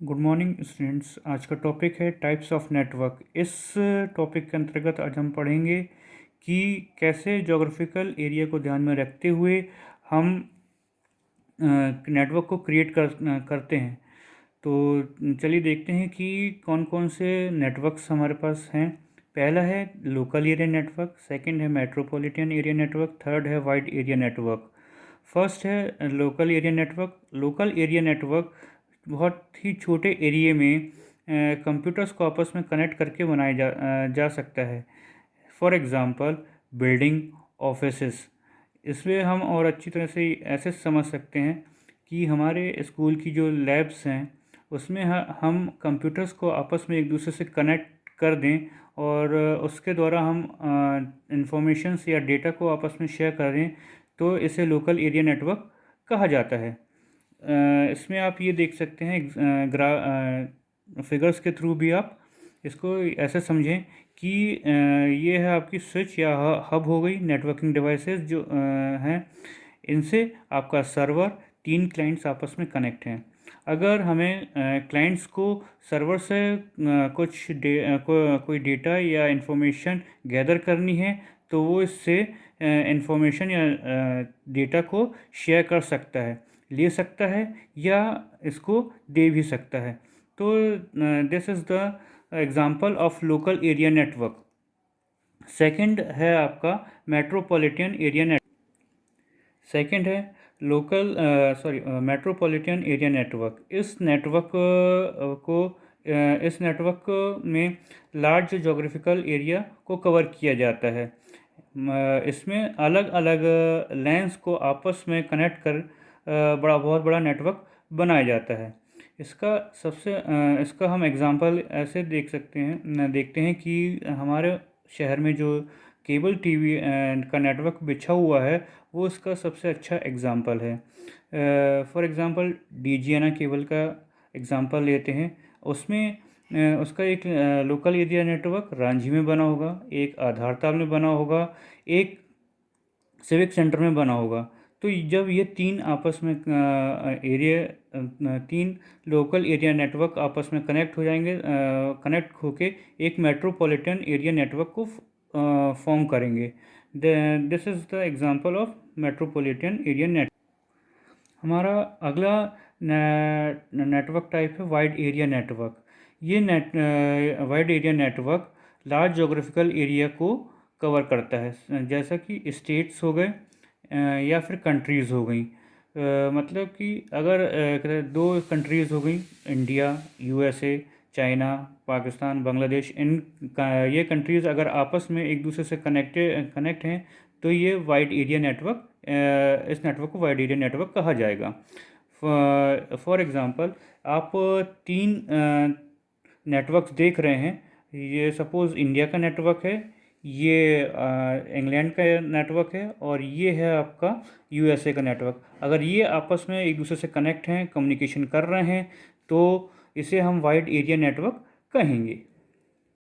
Good morning students. आज का topic है टाइप्स ऑफ नेटवर्क। इस टॉपिक के अंतर्गत आज हम पढ़ेंगे कि कैसे ज्योग्राफिकल एरिया को ध्यान में रखते हुए हम नेटवर्क को करते हैं। तो चलिए देखते हैं कि कौन कौन से नेटवर्क्स हमारे पास हैं। पहला है लोकल एरिया नेटवर्क, सेकंड है मेट्रोपॉलिटन एरिया नेटवर्क, थर्ड है वाइड एरिया नेटवर्क। फर्स्ट है local area network. Local area network बहुत ही छोटे एरिया में कंप्यूटर्स को आपस में कनेक्ट करके जा सकता है। For example building, offices. इसमें हम और अच्छी तरह से ऐसे समझ सकते हैं कि हमारे स्कूल की जो लैब्स हैं उसमें हम कंप्यूटर्स को आपस में एक दूसरे से कनेक्ट कर दें और उसके द्वारा हम इंफॉर्मेशंस या डेटा को आपस में शेयर कर दें, तो इसे लोकल एरिया नेटवर्क कहा जाता है। इसमें आप ये देख सकते हैं फिगर्स के थ्रू भी आप इसको ऐसे समझें कि ये है आपकी स्विच या हब हो गई। नेटवर्किंग डिवाइसेस जो हैं, इनसे आपका सर्वर, 3 क्लाइंट्स आपस में कनेक्ट हैं। अगर हमें क्लाइंट्स को सर्वर से कोई डेटा या इंफॉर्मेशन गैदर करनी है तो वो इससे इंफॉर्मेशन या डेटा को शेयर कर सकता है, ले सकता है या इसको दे भी सकता है। तो this is the example of local area network. Second है आपका मेट्रोपॉलिटन एरिया नेटवर्क। सेकंड है मेट्रोपॉलिटन एरिया नेटवर्क। इस नेटवर्क में लार्ज जोग्राफिकल एरिया को कवर किया जाता है। इसमें अलग अलग लैंस को आपस में कनेक्ट कर बहुत बड़ा नेटवर्क बनाया जाता है। इसका हम एग्ज़ाम्पल ऐसे देखते हैं कि हमारे शहर में जो केबल टीवी का नेटवर्क बिछा हुआ है वो इसका सबसे अच्छा एग्ज़ाम्पल है। फॉर एग्ज़ाम्पल डीजीएना केबल का एग्ज़ाम्पल लेते हैं। उसमें उसका एक लोकल एरिया नेटवर्क रांझी में बना होगा, एक आधारताल में बना होगा, एक सिविक सेंटर में बना होगा। तो जब ये तीन लोकल एरिया नेटवर्क आपस में कनेक्ट हो जाएंगे, कनेक्ट होके एक मेट्रोपॉलिटन एरिया नेटवर्क को फॉर्म करेंगे। This is the example of metropolitan area network. हमारा अगला नेटवर्क टाइप है वाइड एरिया नेटवर्क। ये wide area network large geographical area को कवर करता है, जैसा कि स्टेट्स हो गए या फिर कंट्रीज़ हो गई। मतलब कि अगर दो कंट्रीज़ हो गई, India, USA, China, Pakistan, Bangladesh, ये कंट्रीज़ अगर आपस में एक दूसरे से कनेक्ट हैं तो ये वाइड एरिया नेटवर्क, इस नेटवर्क को वाइड एरिया नेटवर्क कहा जाएगा। फॉर एग्ज़ाम्पल आप 3 नेटवर्क्स देख रहे हैं। ये सपोज़ इंडिया का नेटवर्क है, ये इंग्लैंड का नेटवर्क है और ये है आपका यूएसए का नेटवर्क। अगर ये आपस में एक दूसरे से कनेक्ट हैं, कम्युनिकेशन कर रहे हैं, तो इसे हम वाइड एरिया नेटवर्क कहेंगे।